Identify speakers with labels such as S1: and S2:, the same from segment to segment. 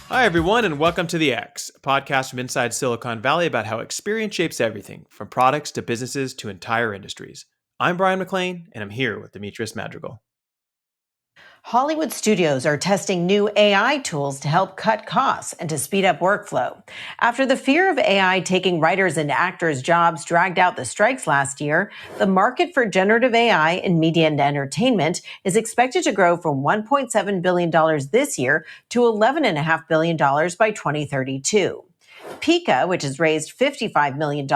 S1: Hi, everyone, and welcome to The X, a podcast from inside Silicon Valley about how experience shapes everything, from products to businesses to entire industries. I'm Brian McLean, and I'm here with Demetrius Madrigal.
S2: Hollywood studios are testing new AI tools to help cut costs and to speed up workflow. After the fear of AI taking writers and actors' jobs dragged out the strikes last year, the market for generative AI in media and entertainment is expected to grow from $1.7 billion this year to $11.5 billion by 2032. Pika, which has raised $55 million,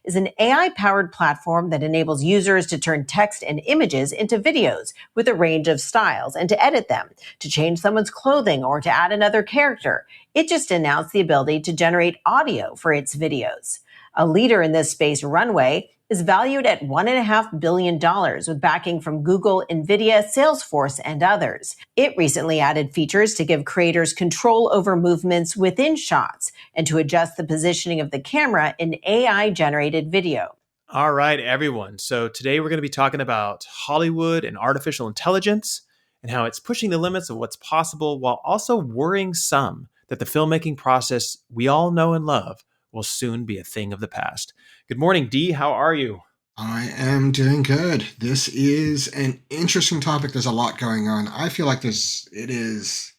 S2: is an AI-powered platform that enables users to turn text and images into videos with a range of styles and to edit them, to change someone's clothing or to add another character. It just announced the ability to generate audio for its videos. A leader in this space, Runway, is valued at $1.5 billion with backing from Google, NVIDIA, Salesforce, and others. It recently added features to give creators control over movements within shots and to adjust the positioning of the camera in AI-generated video.
S1: All right, everyone. So today we're going to be talking about Hollywood and artificial intelligence and how it's pushing the limits of what's possible while also worrying some that the filmmaking process we all know and love will soon be a thing of the past. Good morning, Dee. How are you?
S3: I am doing good. This is an interesting topic. There's a lot going on. I feel like it is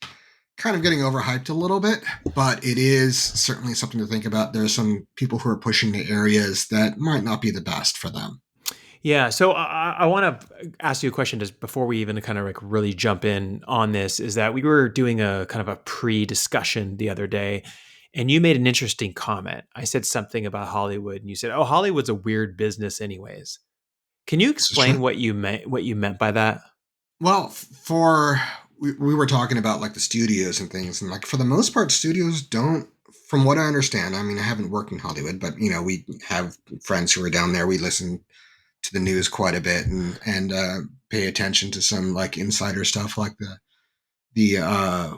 S3: kind of getting overhyped a little bit, but it is certainly something to think about. There's some people who are pushing the areas that might not be the best for them.
S1: Yeah, so I want to ask you a question just before we even kind of like really jump in on this. Is that we were doing a kind of a pre-discussion the other day, and you made an interesting comment. I said something about Hollywood, and you said, "Oh, Hollywood's a weird business, anyways." Can you
S3: This is true.
S1: explain what you meant? What you meant by that?
S3: Well, we were talking about like the studios and things, and like for the most part, studios don't. From what I understand, I mean, I haven't worked in Hollywood, but we have friends who are down there. We listen to the news quite a bit and pay attention to some like insider stuff like the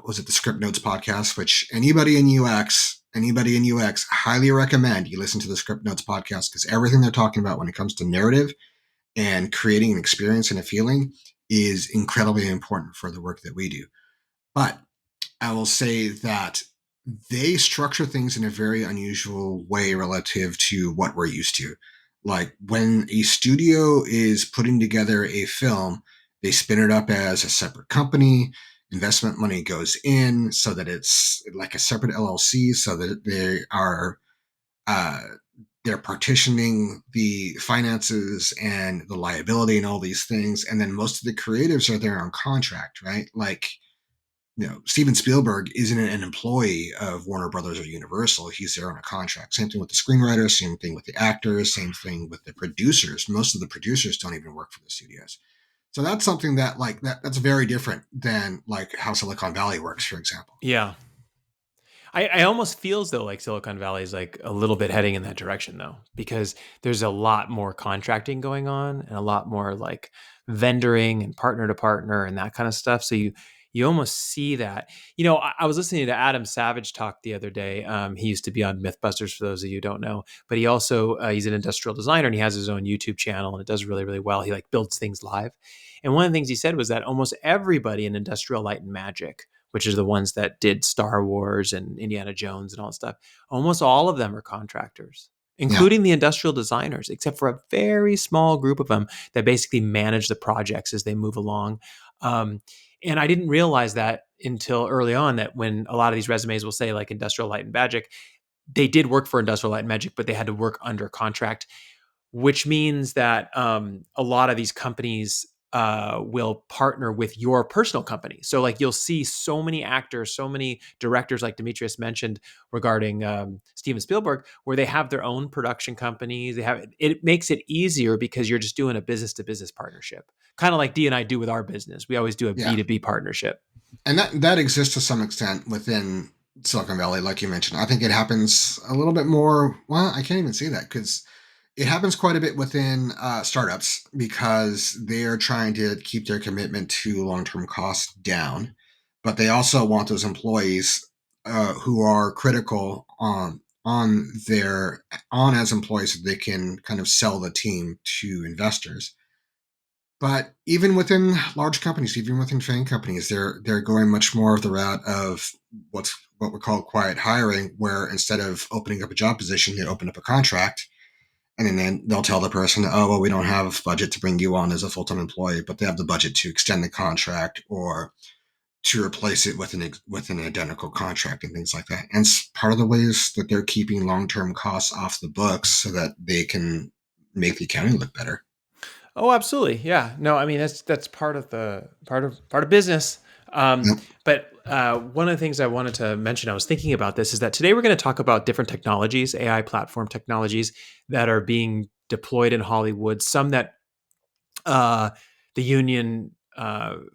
S3: was it the Script Notes podcast, which anybody in UX highly recommend you listen to the Script Notes podcast because everything they're talking about when it comes to narrative and creating an experience and a feeling is incredibly important for the work that we do. But I will say that they structure things in a very unusual way relative to what we're used to. Like when a studio is putting together a film, they spin it up as a separate company. Investment money goes in so that it's like a separate LLC, so that uh, they're partitioning the finances and the liability and all these things. And then most of the creatives are there on contract, right? Like Steven Spielberg isn't an employee of Warner Brothers or Universal. He's there on a contract. Same thing with the screenwriters, same thing with the actors, same thing with the producers. Most of the producers don't even work for the studios. So that's something that that's very different than like how Silicon Valley works, for example.
S1: Yeah, I almost feel as though like Silicon Valley is like a little bit heading in that direction though, because there's a lot more contracting going on and a lot more like vendoring and partner to partner and that kind of stuff. So you almost see that. I was listening to Adam Savage talk the other day. He used to be on MythBusters for those of you who don't know, but he also he's an industrial designer and he has his own YouTube channel and it does really, really well. He like builds things live. And one of the things he said was that almost everybody in Industrial Light and Magic, which is the ones that did Star Wars and Indiana Jones and all that stuff, almost all of them are contractors,
S3: Yeah.
S1: including the industrial designers, except for a very small group of them that basically manage the projects as they move along. Um, and I didn't realize that until early on, that when a lot of these resumes will say like Industrial Light and Magic, they did work for Industrial Light and Magic, but they had to work under contract, which means that a lot of these companies will partner with your personal company. So like you'll see so many actors, so many directors, like Demetrius mentioned regarding Steven Spielberg, where they have their own production companies. It makes it easier because you're just doing a business to business partnership, kind of like D and I do with our business. We always do a
S3: Yeah.
S1: B2B partnership.
S3: And that exists to some extent within Silicon Valley, like you mentioned. I think it happens a little bit more. Well, I can't even see that because it happens quite a bit within startups because they are trying to keep their commitment to long-term costs down, but they also want those employees who are critical on as employees so they can kind of sell the team to investors. But even within large companies, even within FANG companies, they're going much more of the route of what's what we call quiet hiring, where instead of opening up a job position, they open up a contract. And then they'll tell the person, oh, well, we don't have budget to bring you on as a full-time employee, but they have the budget to extend the contract or to replace it with an identical contract and things like that. And it's part of the ways that they're keeping long-term costs off the books so that they can make the accounting look better.
S1: Oh, absolutely. Yeah. No, I mean that's part of the part of business.
S3: Yep.
S1: But one of the things I wanted to mention, I was thinking about this, is that today we're going to talk about different technologies, AI platform technologies that are being deployed in Hollywood. Some that uh, the union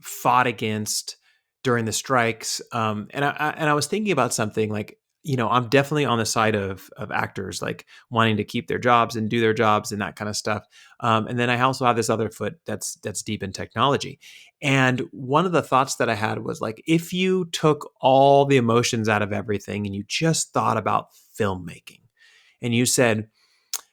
S1: fought against during the strikes. And I was thinking about something like, I'm definitely on the side of actors like wanting to keep their jobs and do their jobs and that kind of stuff. And then I also have this other foot that's deep in technology. And one of the thoughts that I had was like, if you took all the emotions out of everything and you just thought about filmmaking, and you said,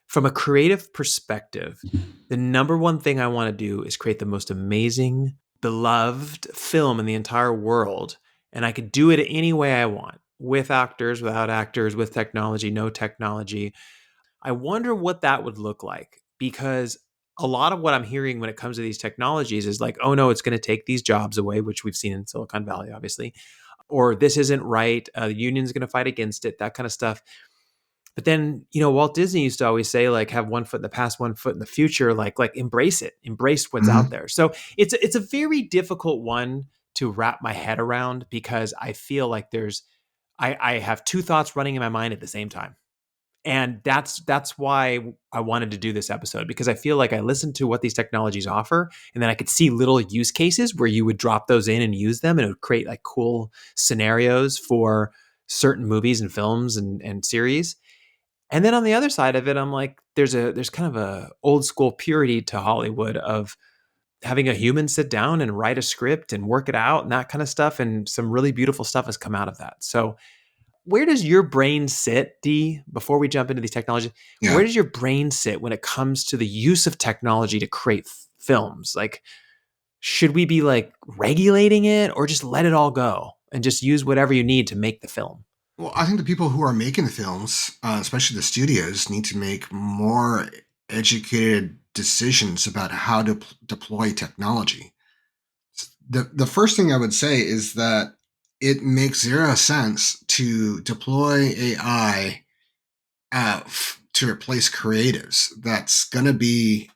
S1: from a creative perspective, the number one thing I want to do is create the most amazing, beloved film in the entire world. And I could do it any way I want, with actors, without actors, with technology, no technology. I wonder what that would look like, because a lot of what I'm hearing when it comes to these technologies is like, oh no, it's going to take these jobs away, which we've seen in Silicon Valley, obviously, or this isn't right. The union's going to fight against it, that kind of stuff. But then, Walt Disney used to always say, like, have one foot in the past, one foot in the future, like embrace it, embrace what's out
S3: Mm-hmm.
S1: there. So it's a very difficult one to wrap my head around, because I feel like I have two thoughts running in my mind at the same time. And that's why I wanted to do this episode, because I feel like I listened to what these technologies offer, and then I could see little use cases where you would drop those in and use them, and it would create like cool scenarios for certain movies and films and series. And then on the other side of it, I'm like, there's kind of a old school purity to Hollywood of having a human sit down and write a script and work it out and that kind of stuff. And some really beautiful stuff has come out of that. So where does your brain sit, D, before we jump into these technologies? Where
S3: Yeah.
S1: does your brain sit when it comes to the use of technology to create films? Like, should we be like regulating it, or just let it all go and just use whatever you need to make the film?
S3: Well, I think the people who are making the films, especially the studios, need to make more educated decisions about how to deploy technology. The first thing I would say is that it makes zero sense to deploy AI to replace creatives. That's going to be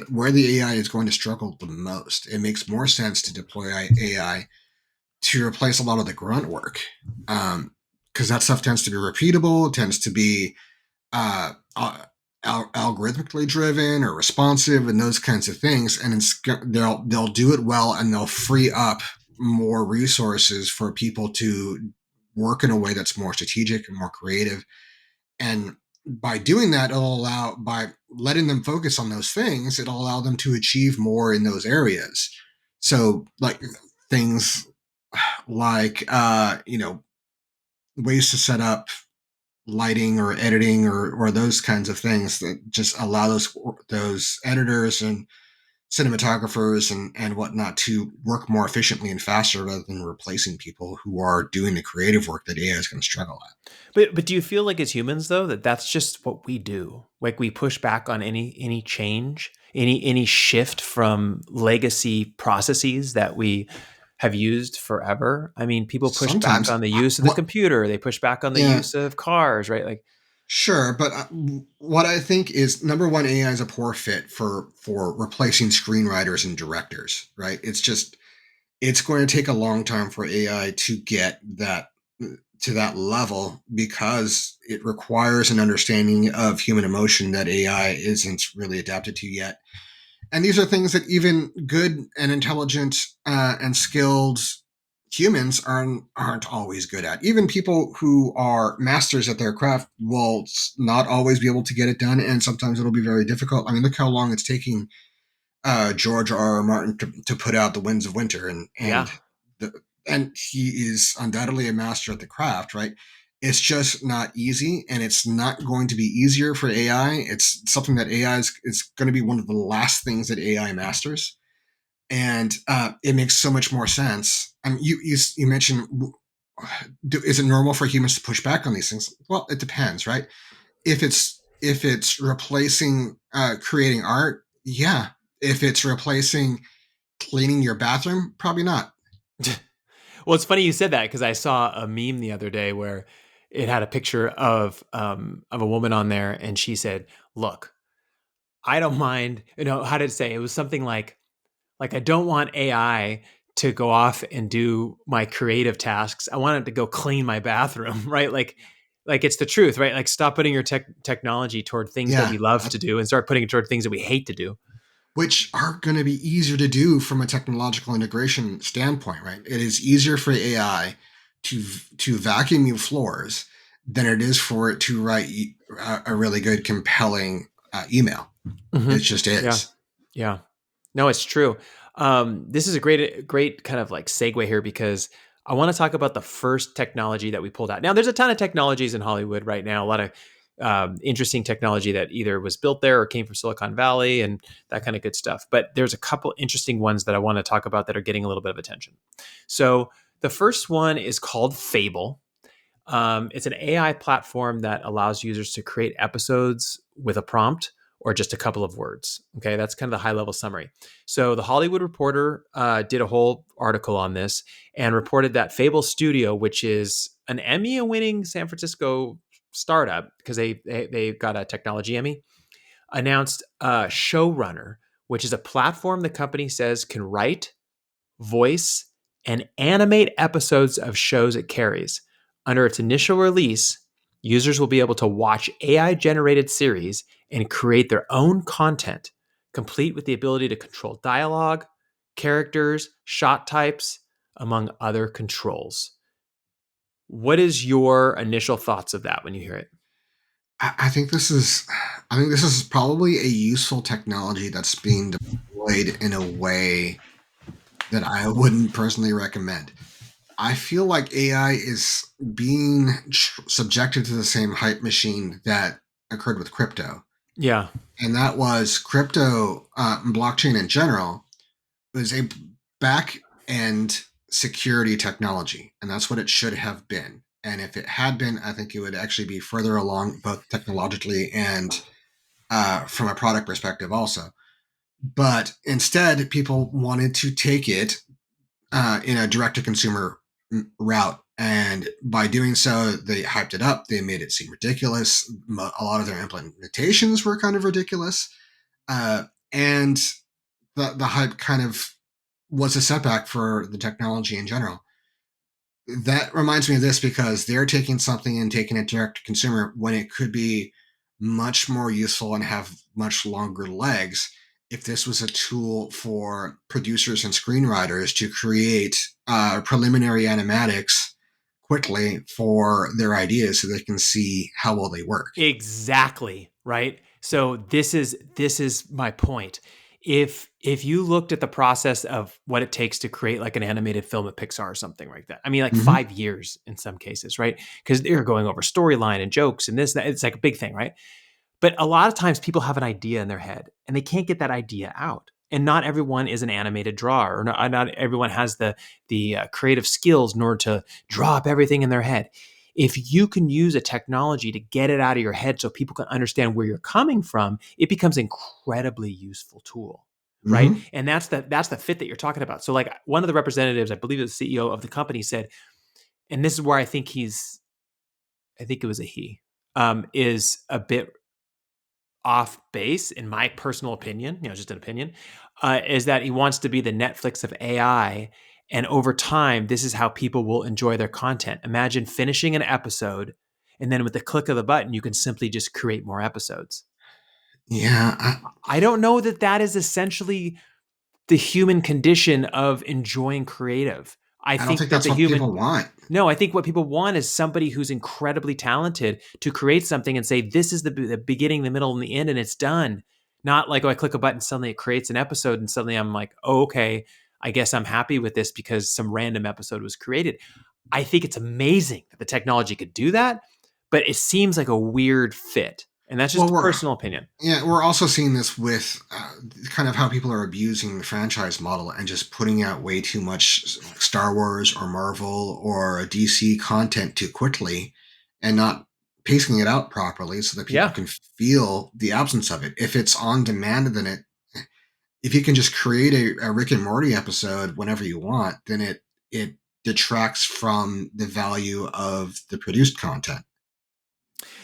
S3: where the AI is going to struggle the most. It makes more sense to deploy AI to replace a lot of the grunt work, because that stuff tends to be repeatable, tends to be uh, algorithmically driven or responsive, and those kinds of things. And they'll do it well, and they'll free up more resources for people to work in a way that's more strategic and more creative. And by doing that, by letting them focus on those things, it'll allow them to achieve more in those areas. So, like things like ways to set up lighting or editing or those kinds of things that just allow those editors and cinematographers and whatnot to work more efficiently and faster, rather than replacing people who are doing the creative work that AI is going to struggle at.
S1: But do you feel like as humans though that that's just what we do? Like we push back on any change, any shift from legacy processes that we have used forever. I mean, people push back
S3: Sometimes,
S1: on the use of the
S3: what?
S1: computer. They push back on the
S3: Yeah,
S1: use of cars, right? Like,
S3: sure, but what I think is, number one, AI is a poor fit for replacing screenwriters and directors. Right? It's going to take a long time for AI to get that to that level, because it requires an understanding of human emotion that AI isn't really adapted to yet. And these are things that even good and intelligent and skilled humans aren't always good at. Even people who are masters at their craft will not always be able to get it done, and sometimes it'll be very difficult. I mean, look how long it's taking George R. R. Martin to put out The Winds of Winter,
S1: yeah.
S3: the, and he is undoubtedly a master at the craft, right? It's just not easy, and it's not going to be easier for AI. It's something that AI is going to be one of the last things that AI masters, and it makes so much more sense. I mean, you mentioned is it normal for humans to push back on these things? Well, it depends, right? If it's replacing creating art, yeah. If it's replacing cleaning your bathroom, probably not.
S1: Well, it's funny you said that because I saw a meme the other day where it had a picture of a woman on there, and she said, "Look, I don't mind." You know, how did it say? It was something like I don't want AI to go off and do my creative tasks. I want it to go clean my bathroom, right? Like it's the truth, right? Like stop putting your technology toward things that
S3: Yeah,
S1: we love to do and start putting it toward things that we hate to do.
S3: which are going to be easier to do from a technological integration standpoint, right? It is easier for AI to vacuum you floors than it is for it to write a really good, compelling email. It
S1: Mm-hmm.
S3: just
S1: Yeah.
S3: is.
S1: Yeah. No, it's true. This is a great kind of like segue here because I want to talk about the first technology that we pulled out. Now, there's a ton of technologies in Hollywood right now, a lot of interesting technology that either was built there or came from Silicon Valley and that kind of good stuff. But there's a couple interesting ones that I want to talk about that are getting a little bit of attention. So the first one is called Fable. It's an AI platform that allows users to create episodes with a prompt or just a couple of words. Okay, that's kind of the high level summary. So, the Hollywood Reporter did a whole article on this and reported that Fable Studio, which is an Emmy winning San Francisco startup, because they got a technology Emmy, announced Showrunner, which is a platform the company says can write, voice, and animate episodes of shows it carries. Under its initial release, users will be able to watch AI generated series and create their own content, complete with the ability to control dialogue, characters, shot types, among other controls. What is your initial thoughts of that when you hear it?
S3: I think this is. I think this is probably a useful technology that's being deployed in a way that I wouldn't personally recommend. I feel like AI is being subjected to the same hype machine that occurred with crypto,
S1: Yeah.
S3: and that was crypto blockchain in general was a back end security technology, and that's what it should have been. And if it had been, I think it would actually be further along both technologically and from a product perspective also. But instead, people wanted to take it in a direct to consumer route. And by doing so, they hyped it up. They made it seem ridiculous. A lot of their implementations were kind of ridiculous. And the hype kind of was a setback for the technology in general. That reminds me of this because they're taking something and taking it direct to consumer when it could be much more useful and have much longer legs if this was a tool for producers and screenwriters to create preliminary animatics quickly for their ideas so they can see how well they work.
S1: Exactly, right? So this is my point. If you looked at the process of what it takes to create like an animated film at Pixar or something like that, I mean like
S3: Mm-hmm.
S1: 5 years in some cases, right? Because they're going over storyline and jokes and this, that, it's like a big thing, right? But a lot of times people have an idea in their head and they can't get that idea out. And not everyone is an animated drawer, or not everyone has the creative skills in order to draw up everything in their head. If you can use a technology to get it out of your head so people can understand where you're coming from, it becomes an incredibly useful tool, right?
S3: Mm-hmm.
S1: And that's the fit that you're talking about. So like one of the representatives, I believe the CEO of the company said, and this is where I think it was a he, is a bit off base, in my personal opinion, just an opinion, is that he wants to be the Netflix of AI. And over time, this is how people will enjoy their content. Imagine finishing an episode, and then with the click of the button, you can simply just create more episodes.
S3: Yeah,
S1: I don't know that that is essentially the human condition of enjoying creative. I
S3: I don't
S1: think
S3: think
S1: that
S3: that's
S1: the
S3: what
S1: human
S3: people want.
S1: No, I think what people want is somebody who's incredibly talented to create something and say, this is the beginning, the middle, and the end, and it's done. Not like, oh, I click a button, suddenly it creates an episode, and suddenly I'm like, oh, okay, I guess I'm happy with this because some random episode was created. I think it's amazing that the technology could do that, but it seems like a weird fit. And that's just
S3: Well,
S1: a personal opinion.
S3: we're also seeing this with kind of how people are abusing the franchise model and just putting out way too much Star Wars or Marvel or DC content too quickly, and not pacing it out properly so that people
S1: Yeah.
S3: can feel the absence of it. If it's on demand, then if you can just create a Rick and Morty episode whenever you want, then it detracts from the value of the produced content.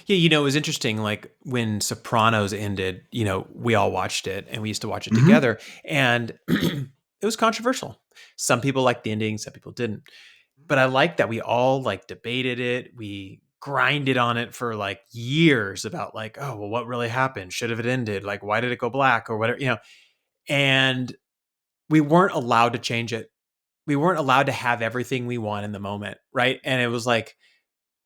S1: Yeah, it was interesting. Like when Sopranos ended, we all watched it and we used to watch it
S3: Hmm.
S1: together. And it was controversial. Some people liked the ending, some people didn't. But I like that we all like debated it. We grinded on it for like years about like, oh, well, what really happened? Should have it ended? Like, why did it go black or whatever? And we weren't allowed to change it. We weren't allowed to have everything we want in the moment. Right. And it was like,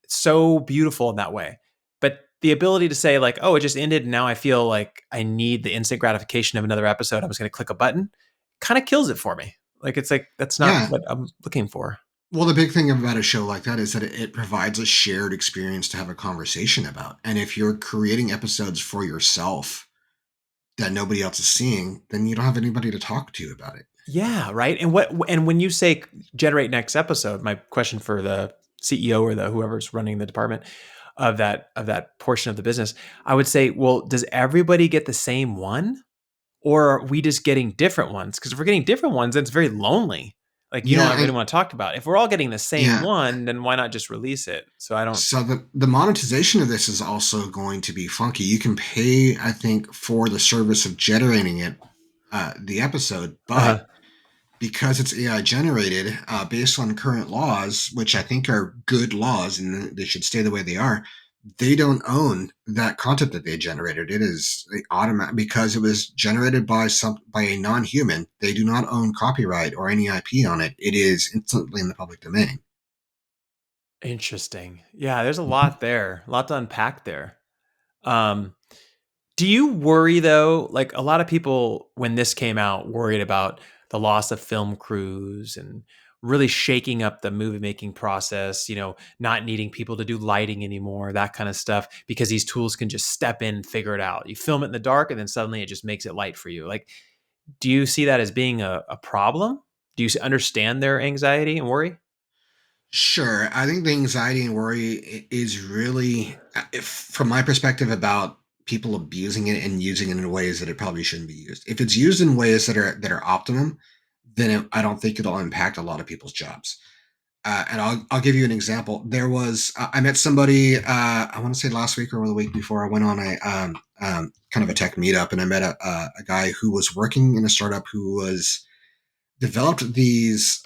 S1: so beautiful in that way. But the ability to say like, oh, it just ended and now I feel like I need the instant gratification of another episode. I'm just going to click a button, kind of kills it for me. Like it's like that's not
S3: Yeah.
S1: what I'm looking for.
S3: Well, the big thing about a show like that is that it provides a shared experience to have a conversation about. And if you're creating episodes for yourself that nobody else is seeing, then you don't have anybody to talk to about it.
S1: Yeah, right. And when you say generate next episode, my question for the CEO or the whoever's running the department of that portion of the business, I would say, well, does everybody get the same one? Or are we just getting different ones? Because if we're getting different ones, then it's very lonely. Like you don't
S3: Yeah,
S1: have
S3: and
S1: anyone to talk about. If we're all getting the same
S3: yeah.
S1: one, then why not just release it? So I don't.
S3: So the monetization of this is also going to be funky. You can pay, I think, for the service of generating it, the episode, but
S1: Uh-huh.
S3: because it's AI generated, based on current laws, which I think are good laws and they should stay the way they are, they don't own that content that they generated. It is automatic because it was generated by a non-human. They do not own copyright or any IP on it. It is instantly in the public domain.
S1: Interesting. Yeah, there's a lot there, a lot to unpack there. Um, Do you worry though? Like a lot of people, when this came out, worried about the loss of film crews and really shaking up the movie making process, not needing people to do lighting anymore, that kind of stuff, because these tools can just step in and figure it out. You film it in the dark and then suddenly it just makes it light for you. Like, do you see that as being a problem? Do you understand their anxiety and worry?
S3: Sure. I think the anxiety and worry is really, from my perspective, about people abusing it and using it in ways that it probably shouldn't be used. If it's used in ways that are optimum, then I don't think it'll impact a lot of people's jobs. And I'll give you an example. There was I met somebody I want to say last week or the week before. I went on a kind of a tech meetup, and I met a guy who was working in a startup who was developed these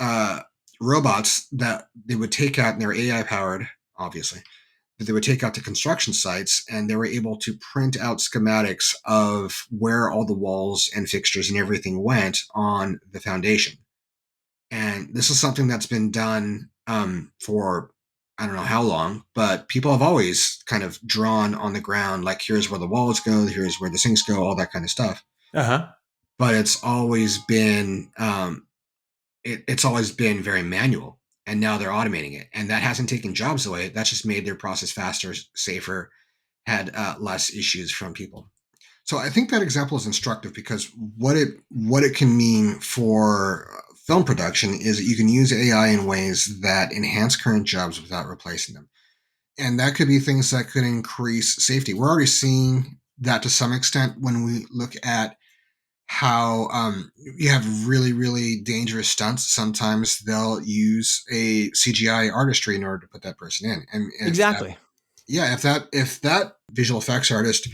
S3: robots that they would take out, and they're AI powered, obviously, that they would take out to construction sites, and they were able to print out schematics of where all the walls and fixtures and everything went on the foundation. And this is something that's been done for I don't know how long, but people have always kind of drawn on the ground, like here's where the walls go, here's where the sinks go, all that kind of stuff.
S1: Uh huh.
S3: But it's always been very manual, and now they're automating it, and that hasn't taken jobs away. That's just made their process faster, safer, had less issues from people. So I think that example is instructive because what it can mean for film production is that you can use AI in ways that enhance current jobs without replacing them. And that could be things that could increase safety. We're already seeing that to some extent when we look at how you have really, really dangerous stunts. Sometimes they'll use a CGI artistry in order to put that person in. And if that,
S1: Exactly.
S3: yeah, if that visual effects artist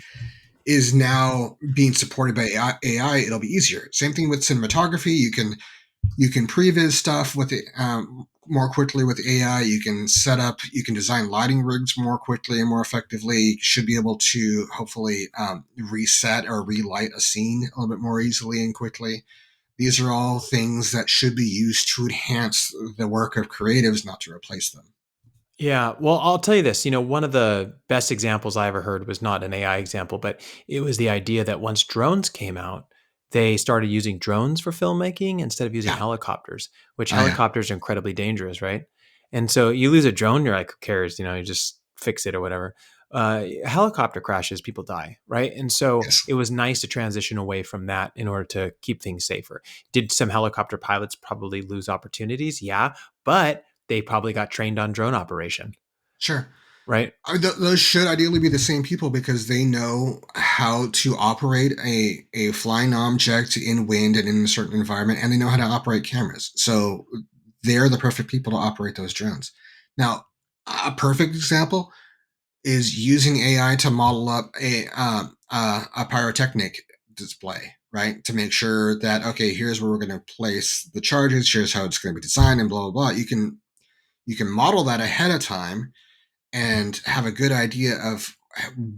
S3: is now being supported by AI, it'll be easier. Same thing with cinematography. You can previs stuff with it more quickly with AI. You can design lighting rigs more quickly and more effectively. You should be able to hopefully reset or relight a scene a little bit more easily and quickly. These are all things that should be used to enhance the work of creatives, not to replace them.
S1: Yeah, well, I'll tell you this. One of the best examples I ever heard was not an AI example, but it was the idea that once drones came out, they started using drones for filmmaking instead of using
S3: Yeah.
S1: helicopters, which
S3: Oh yeah.
S1: helicopters are incredibly dangerous, right? And so you lose a drone, you're like, who cares? You just fix it or whatever. helicopter crashes, people die, right? And so
S3: Yes.
S1: it was nice to transition away from that in order to keep things safer. Did some helicopter pilots probably lose opportunities? Yeah, but they probably got trained on drone operation,
S3: Sure.
S1: right?
S3: Those should ideally be the same people because they know how to operate a flying object in wind and in a certain environment, and they know how to operate cameras. So they're the perfect people to operate those drones. Now, a perfect example is using AI to model up a pyrotechnic display, right? To make sure that okay, here's where we're going to place the charges. Here's how it's going to be designed, and blah blah blah. You can model that ahead of time and have a good idea of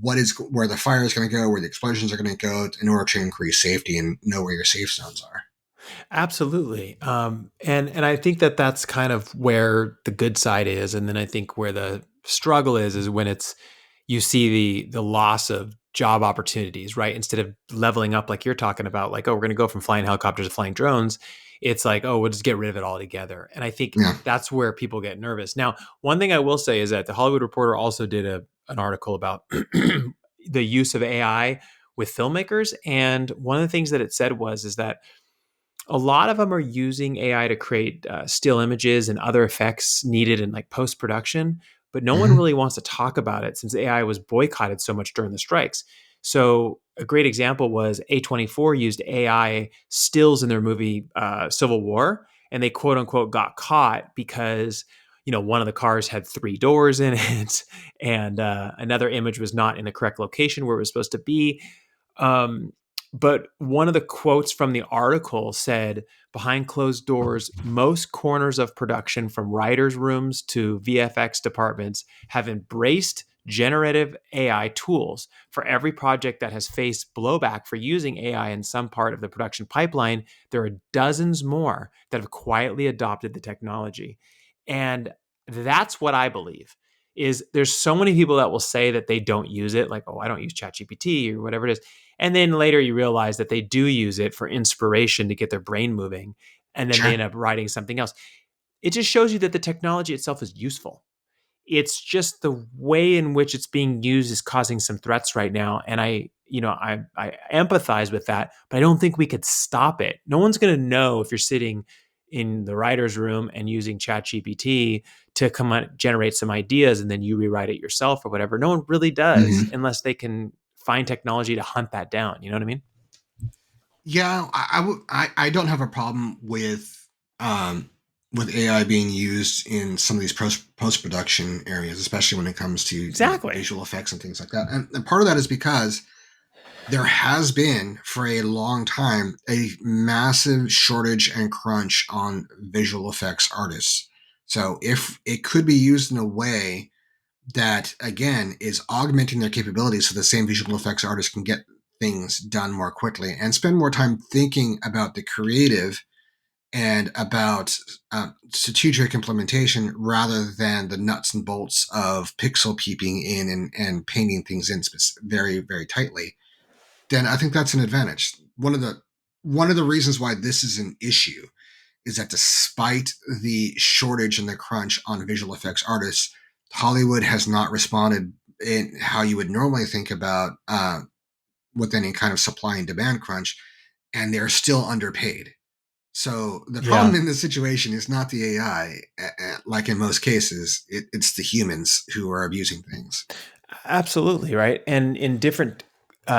S3: where the fire is going to go, where the explosions are going to go, in order to increase safety and know where your safe zones are.
S1: Absolutely. And I think that that's kind of where the good side is, and then I think where the struggle is when it's you see the loss of job opportunities, right? Instead of leveling up like you're talking about, like, oh, we're going to go from flying helicopters to flying drones, it's like, oh, we'll just get rid of it altogether. And I think
S3: Yeah.
S1: that's where people get nervous. Now, one thing I will say is that the Hollywood Reporter also did an article about the use of AI with filmmakers, and one of the things that it said was is that a lot of them are using AI to create still images and other effects needed in like post production, but no one
S3: Mm-hmm.
S1: really wants to talk about it since AI was boycotted so much during the strikes. So a great example was A24 used AI stills in their movie Civil War, and they quote unquote got caught because one of the cars had three doors in it, and another image was not in the correct location where it was supposed to be. Um, but one of the quotes from the article said, behind closed doors, most corners of production, from writers' rooms to VFX departments, have embraced generative AI tools. For every project that has faced blowback for using AI in some part of the production pipeline, there are dozens more that have quietly adopted the technology. And that's what I believe is there's so many people that will say that they don't use it, like, oh, I don't use ChatGPT or whatever it is. And then later you realize that they do use it for inspiration to get their brain moving. And then they
S3: Sure.
S1: end up writing something else. It just shows you that the technology itself is useful. It's just the way in which it's being used is causing some threats right now. And I empathize with that, but I don't think we could stop it. No one's going to know if you're sitting in the writer's room and using ChatGPT to come out, generate some ideas, and then you rewrite it yourself or whatever. No one really does
S3: Mm-hmm.
S1: unless they can find technology to hunt that down. You know what I mean?
S3: Yeah, I don't have a problem um, with AI being used in some of these post production areas, especially when it comes to
S1: Exactly.
S3: visual effects and things like that. And part of that is because there has been for a long time a massive shortage and crunch on visual effects artists. So if it could be used in a way that again is augmenting their capabilities so the same visual effects artist can get things done more quickly and spend more time thinking about the creative and about strategic implementation rather than the nuts and bolts of pixel peeping in and painting things in very very tightly, then I think that's an advantage. One of the reasons why this is an issue is that despite the shortage and the crunch on visual effects artists, Hollywood has not responded in how you would normally think about with any kind of supply and demand crunch, and they're still underpaid. So the problem
S1: Yeah.
S3: in this situation is not the AI, like in most cases, it's the humans who are abusing things.
S1: Absolutely, right. And in different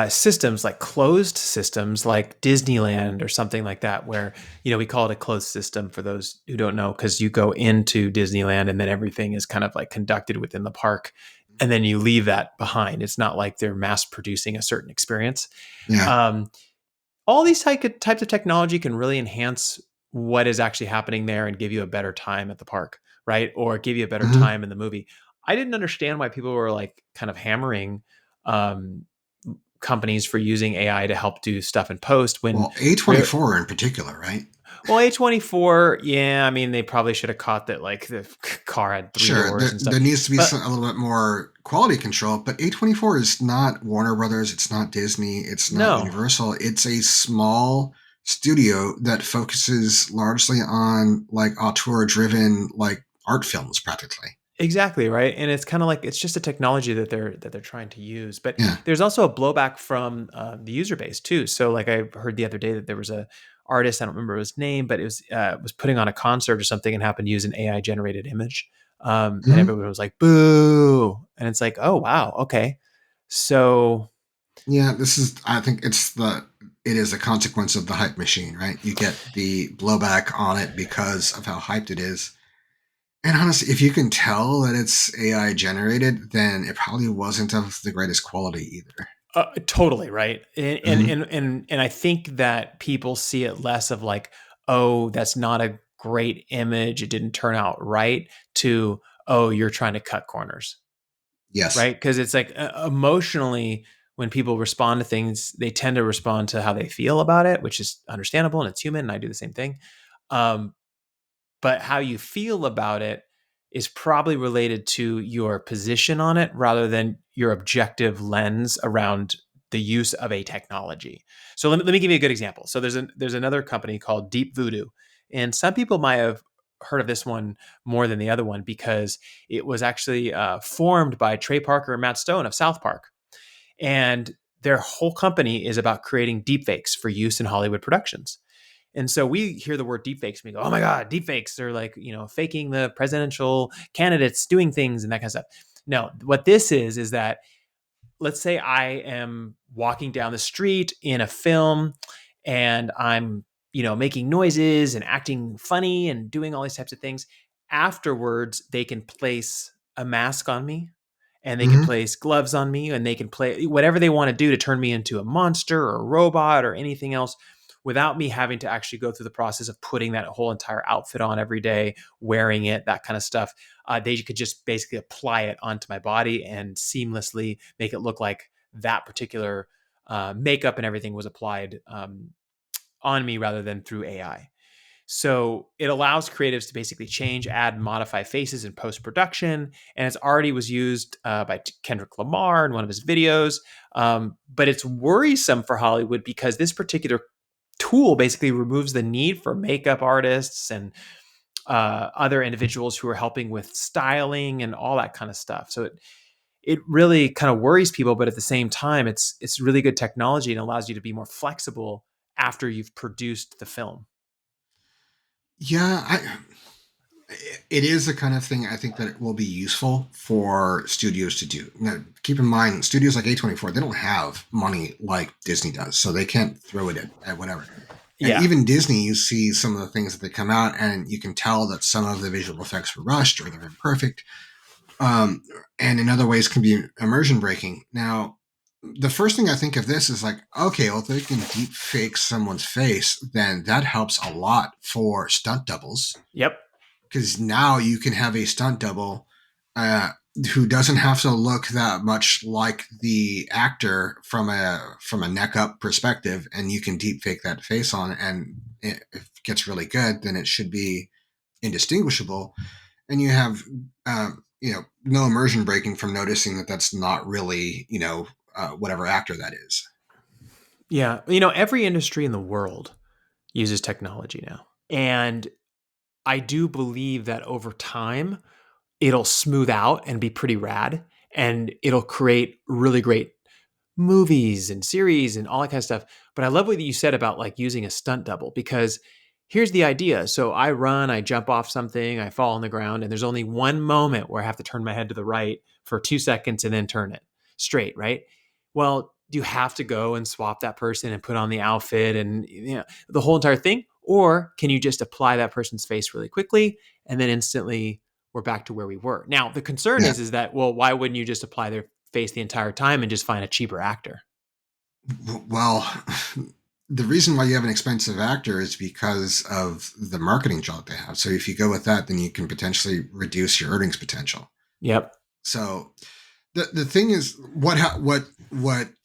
S1: systems, like closed systems, like Disneyland or something like that, where we call it a closed system for those who don't know, because you go into Disneyland and then everything is kind of like conducted within the park, and then you leave that behind. It's not like they're mass producing a certain experience.
S3: Yeah.
S1: Um, all these types of technology can really enhance what is actually happening there and give you a better time at the park, right? Or give you a better
S3: Mm-hmm.
S1: time in the movie. I didn't understand why people were like kind of hammering um, companies for using AI to help do stuff in post when
S3: Well, A24 in particular, right?
S1: well, A24, yeah, I mean they probably should have caught that like the car had three
S3: Sure,
S1: doors
S3: there,
S1: and stuff.
S3: there needs to be
S1: But
S3: a little bit more quality control, but A24 is not Warner Brothers, it's not Disney, it's not
S1: no,
S3: Universal. It's a small studio that focuses largely on like auteur driven like art films practically.
S1: Exactly, right, and it's kinda like it's just a technology that they're trying to use, but
S3: Yeah.
S1: there's also a blowback from, the user base too. So, like, I heard the other day that there was a artist, I don't remember his name, but it was putting on a concert or something and happened to use an AI generated image, and
S3: Hmm.
S1: everyone was like, "Boo," and it's like, "Oh, wow, okay." So
S3: Yeah, this is, I think it is a consequence of the hype machine, right? You get the blowback on it because of how hyped it is. And honestly, if you can tell that it's AI generated, then it probably wasn't of the greatest quality either.
S1: Totally, right? And and
S3: Hmm.
S1: and and and I think that people see it less of like, "Oh, that's not a great image. It didn't turn out right," to, "Oh, you're trying to cut corners."
S3: Yes.
S1: Right? Because it's like, emotionally, when people respond to things, they tend to respond to how they feel about it, which is understandable and it's human, and I do the same thing. Um, but how you feel about it is probably related to your position on it rather than your objective lens around the use of a technology. So let me give you a good example. So there's another company called Deep Voodoo, and some people might have heard of this one more than the other one because it was actually formed by Trey Parker and Matt Stone of South Park, and their whole company is about creating deepfakes for use in Hollywood productions. And so we hear the word deepfakes and we go, oh my God, deepfakes. They're like, faking the presidential candidates doing things and that kind of stuff. No, what this is that let's say I am walking down the street in a film and I'm, making noises and acting funny and doing all these types of things. Afterwards, they can place a mask on me and they can
S3: Hmm.
S1: place gloves on me and they can play whatever they want to do to turn me into a monster or a robot or anything else without me having to actually go through the process of putting that whole entire outfit on every day, wearing it, that kind of stuff. They could just basically apply it onto my body and seamlessly make it look like that particular makeup and everything was applied on me rather than through AI. So it allows creatives to basically change, add, modify faces in post production, and it's already was used by Kendrick Lamar in one of his videos. But it's worrisome for Hollywood because this particular tool basically removes the need for makeup artists and other individuals who are helping with styling and all that kind of stuff. So it really kind of worries people, but at the same time, it's really good technology and allows you to be more flexible after you've produced the film.
S3: Yeah, it is the kind of thing I think that it will be useful for studios to do. Now, keep in mind, studios like A24, they don't have money like Disney does, so they can't throw it at whatever. And
S1: Yeah.
S3: even Disney, you see some of the things that they come out, and you can tell that some of the visual effects were rushed or they're imperfect, um, and in other ways can be immersion breaking. Now, the first thing I think of this is like, okay, well, if they can deep fake someone's face, then that helps a lot for stunt doubles
S1: Yep.
S3: because now you can have a stunt double uh, who doesn't have to look that much like the actor from a neck up perspective, and you can deep fake that face on, and if it gets really good, then it should be indistinguishable, and you have no immersion breaking from noticing that that's not really whatever actor that is.
S1: Yeah. Every industry in the world uses technology now. And I do believe that over time, it'll smooth out and be pretty rad. And it'll create really great movies and series and all that kind of stuff. But I love what you said about like using a stunt double because here's the idea. So I run, I jump off something, I fall on the ground, and there's only one moment where I have to turn my head to the right for 2 seconds and then turn it straight, right? Well, do you have to go and swap that person and put on the outfit and the whole entire thing? Or can you just apply that person's face really quickly and then instantly we're back to where we were? Now, the concern
S3: Yeah.
S1: is that, well, why wouldn't you just apply their face the entire time and just find a cheaper actor?
S3: Well, the reason why you have an expensive actor is because of the marketing job they have. So if you go with that, then you can potentially reduce your earnings potential.
S1: Yep.
S3: So the thing is, what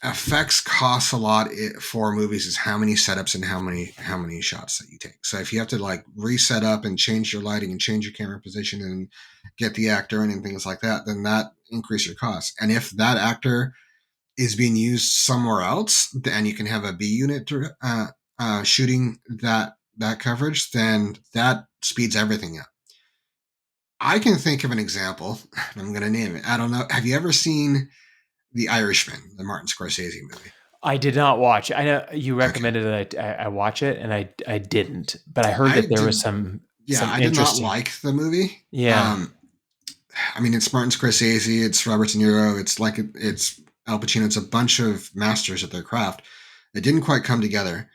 S3: affects costs a lot for movies is how many setups and how many shots that you take. So if you have to like reset up and change your lighting and change your camera position and get the actor in and things like that, then that increase your costs. And if that actor is being used somewhere else, and you can have a B unit shooting that coverage, then that speeds everything up. I can think of an example. I'm going to name it. I don't know. Have you ever seen The Irishman, the Martin Scorsese movie?
S1: I did not watch. I know you
S3: Okay.
S1: recommended that I watch it, and I didn't. But I heard
S3: I
S1: that there was
S3: did. Yeah,
S1: some
S3: I did not
S1: interesting.
S3: like the movie.
S1: Yeah.
S3: I mean, it's Martin Scorsese, it's Robert De Niro, it's Al Pacino, it's a bunch of masters at their craft. It didn't quite come together.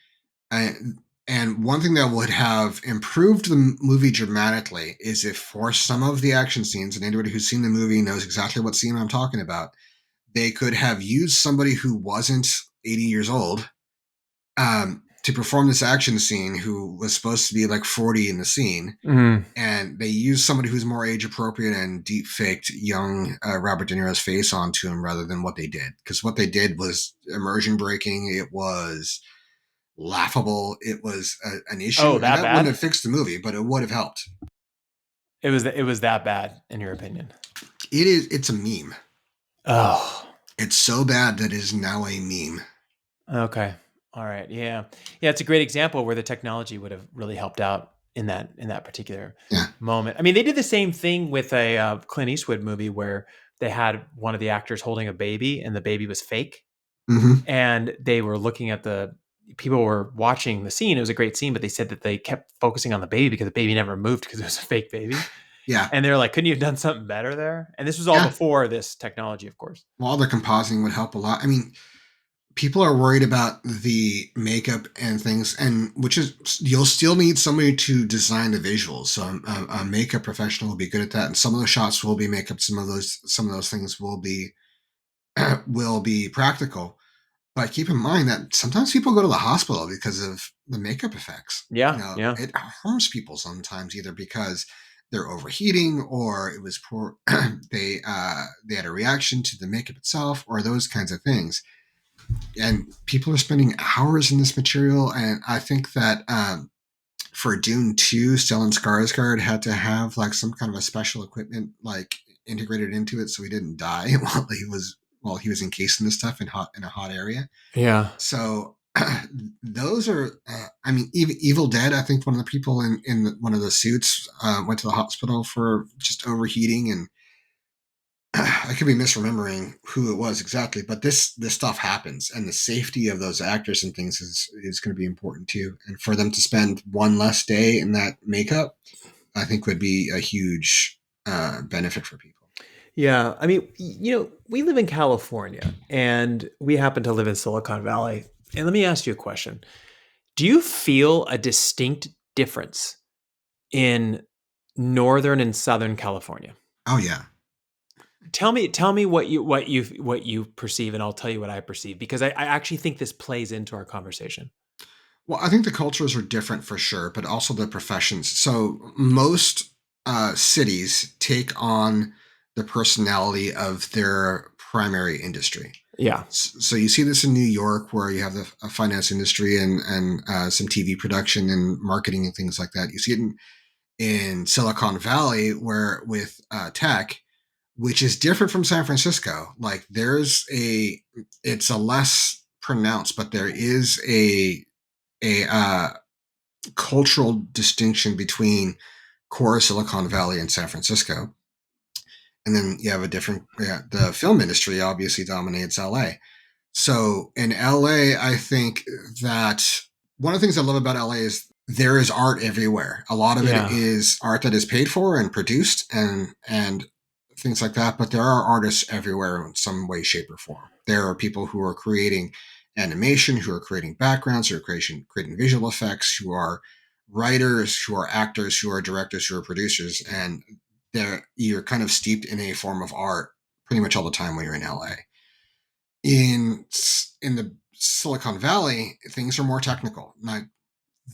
S3: And one thing that would have improved the movie dramatically is if, for some of the action scenes, and anybody who's seen the movie knows exactly what scene I'm talking about, they could have used somebody who wasn't 80 years old to perform this action scene who was supposed to be like 40 in the scene.
S1: Mm.
S3: And they used somebody who's more age appropriate and deep faked young Robert De Niro's face onto him rather than what they did. Because what they did was immersion breaking. It was laughable. It was an
S1: Oh,
S3: issue, and
S1: that
S3: that wouldn't
S1: bad?
S3: have fixed the movie, but it would have helped.
S1: It was that bad in your opinion?
S3: It is. It's a meme.
S1: Oh.
S3: It's so bad that it is now a meme.
S1: Okay. All right. Yeah. Yeah. It's a great example where the technology would have really helped out in that particular
S3: Yeah.
S1: moment. I mean, they did the same thing with a Clint Eastwood movie where they had one of the actors holding a baby, and the baby was fake,
S3: Mm-hmm.
S1: and they were looking at the people were watching the scene. It was a great scene, but they said that they kept focusing on the baby because the baby never moved because it was a fake baby.
S3: Yeah.
S1: And they're like, couldn't you have done something better there? And this was all
S3: Yeah.
S1: before this technology, of course.
S3: While the compositing would help a lot. I mean, people are worried about the makeup and things, and which is you'll still need somebody to design the visuals. So a makeup professional will be good at that, and some of those shots will be makeup. Some of those things will be will be practical. But keep in mind that sometimes people go to the hospital because of the makeup effects. You
S1: Yeah.
S3: know,
S1: Yeah.
S3: it harms people sometimes either because they're overheating or it was poor. They had a reaction to the makeup itself or those kinds of things, and people are spending hours in this material. And I think that for Dune 2, Stellan Skarsgård had to have like some kind of a special equipment like integrated into it so he didn't die while he was encased in this stuff in a hot area.
S1: Yeah.
S3: So those are, I mean, Evil Dead. I think one of the people in one of the suits went to the hospital for just overheating, and I could be misremembering who it was exactly, but this stuff happens, and the safety of those actors and things is going to be important too. And for them to spend one less day in that makeup, I think would be a huge benefit for people.
S1: Yeah. I mean, we live in California and we happen to live in Silicon Valley. And let me ask you a question. Do you feel a distinct difference in Northern and Southern California?
S3: Oh yeah.
S1: Tell me what you perceive, and I'll tell you what I perceive, because I actually think this plays into our conversation.
S3: Well, I think the cultures are different for sure, but also the professions. So most cities take on the personality of their primary industry.
S1: Yeah.
S3: So you see this in New York, where you have the finance industry and some TV production and marketing and things like that. You see it in Silicon Valley, where with tech, which is different from San Francisco. Like it's a less pronounced, but there is a cultural distinction between core Silicon Valley and San Francisco. And then you have a different, yeah, the film industry obviously dominates LA. So in LA, I think that one of the things I love about LA is there is art everywhere. A lot of it
S1: Yeah.
S3: is art that is paid for and produced and things like that, but there are artists everywhere in some way, shape, or form. There are people who are creating animation, who are creating backgrounds, who are creating visual effects, who are writers, who are actors, who are directors, who are producers, and you're kind of steeped in a form of art pretty much all the time when you're in LA. In the Silicon Valley, things are more technical. Now,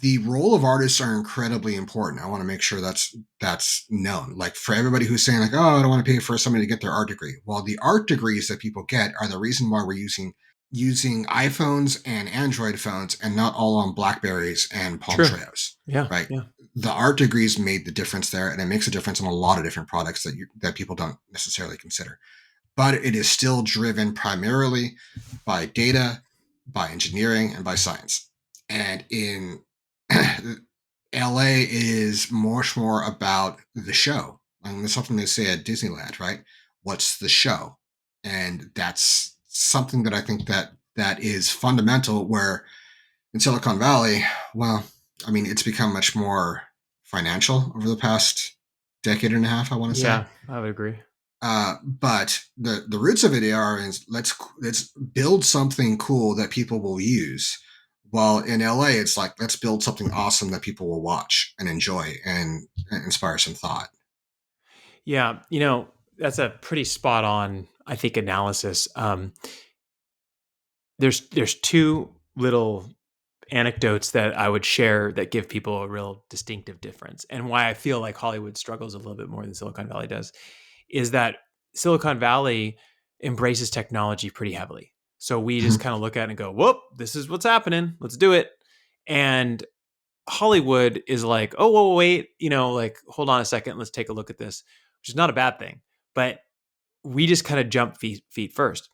S3: the role of artists are incredibly important. I want to make sure that's known. Like for everybody who's saying like, oh, I don't want to pay for somebody to get their art degree. Well, the art degrees that people get are the reason why we're using iPhones and Android phones and not all on Blackberries and Palm
S1: True.
S3: Treos.
S1: Yeah.
S3: Right.
S1: Yeah.
S3: The art degrees made the difference there, and it makes a difference in a lot of different products that people don't necessarily consider. But it is still driven primarily by data, by engineering, and by science. And in LA is much more about the show. And there's something they say at Disneyland, right? What's the show? And that's something that I think that is fundamental. Where in Silicon Valley, well, I mean, it's become much more financial over the past decade and a half, I want to say.
S1: Yeah, I would agree.
S3: But the roots of it are is let's build something cool that people will use. While in LA, it's like let's build something awesome that people will watch and enjoy and inspire some thought.
S1: Yeah, that's a pretty spot on, I think, analysis. There's two little anecdotes that I would share that give people a real distinctive difference, and why I feel like Hollywood struggles a little bit more than Silicon Valley does, is that Silicon Valley embraces technology pretty heavily. So we just kind of look at it and go, "Whoop, this is what's happening. Let's do it." And Hollywood is like, "Oh, whoa, wait, like hold on a second, let's take a look at this," which is not a bad thing, but we just kind of jump feet first.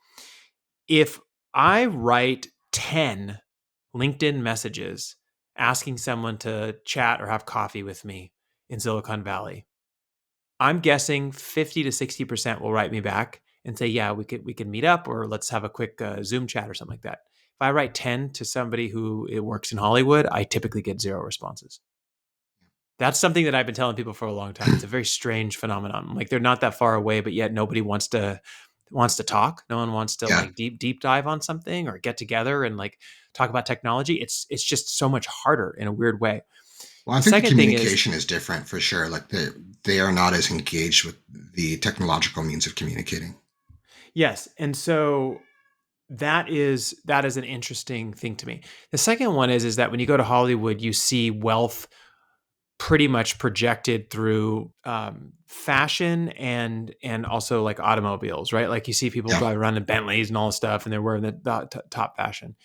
S1: If I write 10 LinkedIn messages asking someone to chat or have coffee with me in Silicon Valley, I'm guessing 50 to 60% will write me back and say, "Yeah, we could meet up, or let's have a quick Zoom chat or something like that." If I write 10 to somebody who it works in Hollywood, I typically get zero responses. That's something that I've been telling people for a long time. It's a very strange phenomenon. Like they're not that far away, but yet nobody wants to talk. No one wants to
S3: Yeah.
S1: like deep dive on something or get together and like talk about technology. It's just so much harder in a weird way.
S3: Well, I
S1: The
S3: think the
S1: second thing is,
S3: communication is different for sure. Like they are not as engaged with the technological means of communicating.
S1: yes, and so that is an interesting thing to me. The second one is that when you go to Hollywood, you see wealth pretty much projected through fashion and also like automobiles, right? Like you see people
S3: Yeah.
S1: drive around in Bentleys and all this stuff, and they're wearing the top fashion.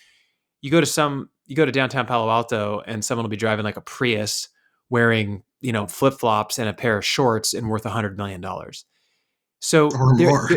S1: You go to downtown Palo Alto, and someone will be driving like a Prius, wearing flip flops and a pair of shorts, and worth $100 million. So
S3: Or
S1: there,
S3: more.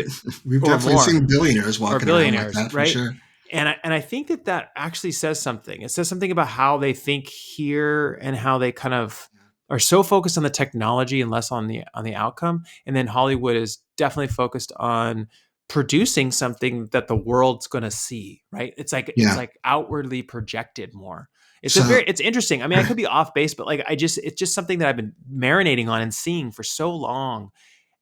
S3: We've
S1: or
S3: definitely
S1: more,
S3: seen billionaires
S1: or
S3: walking around like
S1: billionaires,
S3: that for
S1: right?
S3: sure.
S1: And I think that actually says something. It says something about how they think here and how they kind of are so focused on the technology and less on the outcome. And then Hollywood is definitely focused on producing something that the world's going to see, right? It's
S3: Yeah.
S1: like outwardly projected more.
S3: So
S1: It's interesting. I mean, I could be off base, but like it's just something that I've been marinating on and seeing for so long.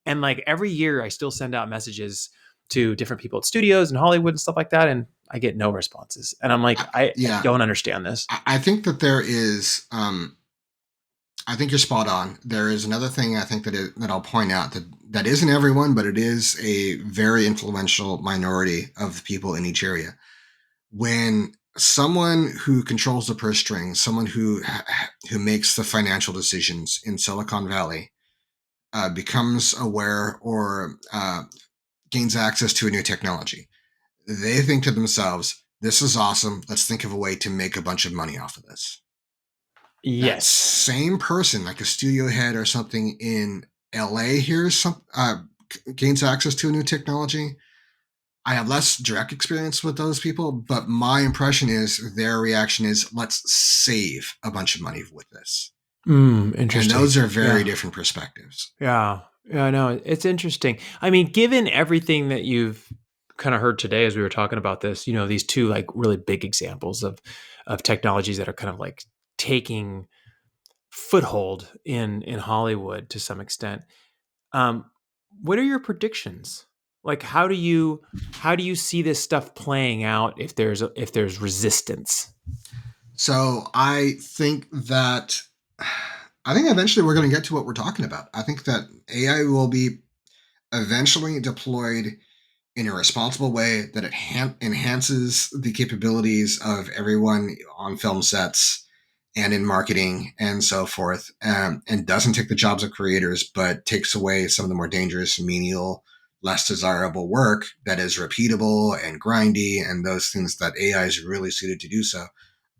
S1: And like every year I still send out messages to different people at studios and Hollywood and stuff like that, and I get no responses. And I'm like, I
S3: yeah,
S1: don't understand this.
S3: I think that there is. I think you're spot on. There is another thing I think that I'll point out that isn't everyone, but it is a very influential minority of people in each area. When someone who controls the purse strings, someone who makes the financial decisions in Silicon Valley, becomes aware or gains access to a new technology, they think to themselves, "This is awesome. Let's think of a way to make a bunch of money off of this." That
S1: Yes.
S3: same person, like a studio head or something in LA, here's some gains access to a new technology. I have less direct experience with those people, but my impression is their reaction is, "Let's save a bunch of money with this." And
S1: Interesting.
S3: those are very
S1: Yeah.
S3: different perspectives.
S1: Yeah. Yeah, I know. It's interesting. I mean, given everything that you've kind of heard today as we were talking about this, these two like really big examples of technologies that are kind of like taking foothold in Hollywood to some extent. Um, what are your predictions? Like, how do you see this stuff playing out if there's resistance?
S3: So I think eventually we're going to get to what we're talking about. I think that AI will be eventually deployed in a responsible way that it enhances the capabilities of everyone on film sets and in marketing and so forth, and doesn't take the jobs of creators, but takes away some of the more dangerous, menial, less desirable work that is repeatable and grindy and those things that AI is really suited to do so.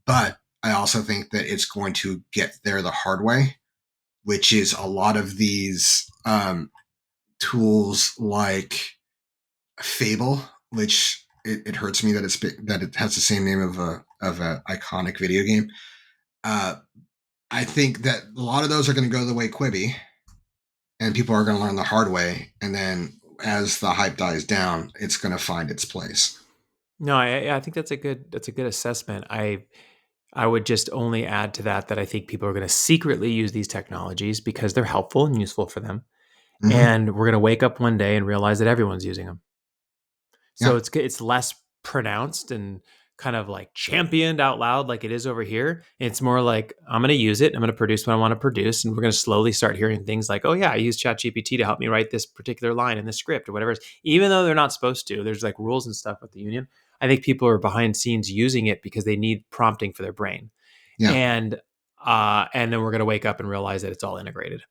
S3: But I also think that it's going to get there the hard way, which is a lot of these tools like Fable, which it hurts me that it has the same name of a iconic video game. Uh, I think that a lot of those are going to go the way Quibi, and people are going to learn the hard way. And then as the hype dies down, it's going to find its place.
S1: No, I think that's a good assessment. I would just only add to that I think people are going to secretly use these technologies because they're helpful and useful for them,
S3: Mm-hmm.
S1: and we're going to wake up one day and realize that everyone's using them. So
S3: Yeah.
S1: it's less pronounced and kind of like championed out loud like it is over here. It's more like I'm going to use it. I'm going to produce what I want to produce, and we're going to slowly start hearing things like, "Oh yeah, I use ChatGPT to help me write this particular line in the script or whatever." Even though they're not supposed to, there's like rules and stuff with the union. I think people are behind scenes using it because they need prompting for their brain,
S3: Yeah.
S1: and then we're going to wake up and realize that it's all integrated.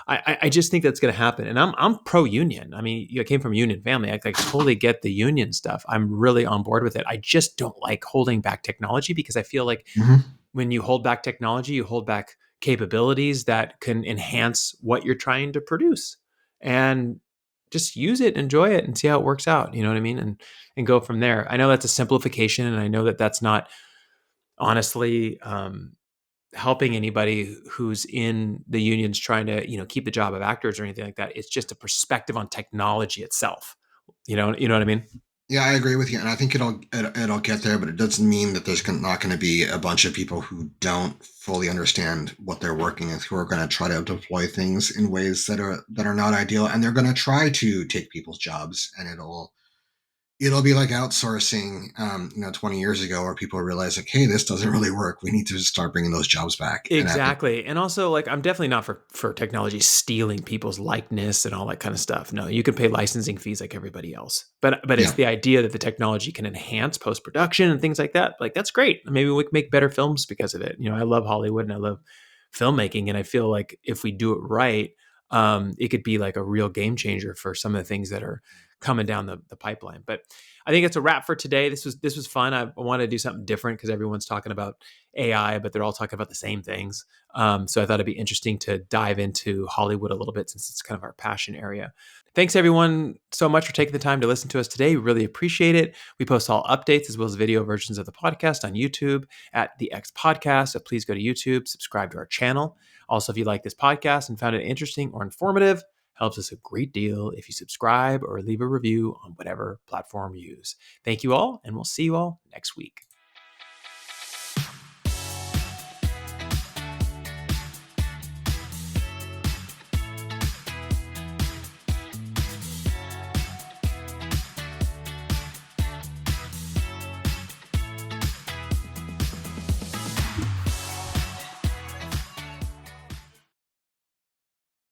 S1: I just think that's going to happen, and I'm pro union. I mean, I came from a union family. I totally get the union stuff. I'm really on board with it. I just don't like holding back technology because I feel like
S3: Mm-hmm.
S1: when you hold back technology, you hold back capabilities that can enhance what you're trying to produce, and just use it, enjoy it, and see how it works out. You know what I mean? And go from there. I know that's a simplification, and I know that that's not honestly helping anybody who's in the unions trying to keep the job of actors or anything like that. It's just a perspective on technology itself. You know what I mean?
S3: Yeah, I agree with you, and I think it'll get there, but it doesn't mean that there's not going to be a bunch of people who don't fully understand what they're working with, who are going to try to deploy things in ways that are not ideal, and they're going to try to take people's jobs, and it'll be like outsourcing, 20 years ago, where people realize like, hey, this doesn't really work. We need to start bringing those jobs back, and I think,
S1: Exactly. And also, like, I'm definitely not for technology stealing people's likeness and all that kind of stuff. No, you can pay licensing fees like everybody else. But it's
S3: yeah,
S1: the idea that the technology can enhance post-production and things like that. Like, that's great. Maybe we can make better films because of it. I love Hollywood and I love filmmaking, and I feel like if we do it right, it could be like a real game changer for some of the things that are coming down the pipeline. But I think it's a wrap for today. This was fun. I wanted to do something different because everyone's talking about AI, but they're all talking about the same things. So I thought it'd be interesting to dive into Hollywood a little bit since it's kind of our passion area. Thanks everyone so much for taking the time to listen to us today. We really appreciate it. We post all updates as well as video versions of the podcast on YouTube at the X Podcast. So please go to YouTube, subscribe to our channel. Also, if you like this podcast and found it interesting or informative, helps us a great deal if you subscribe or leave a review on whatever platform you use. Thank you all, and we'll see you all next week.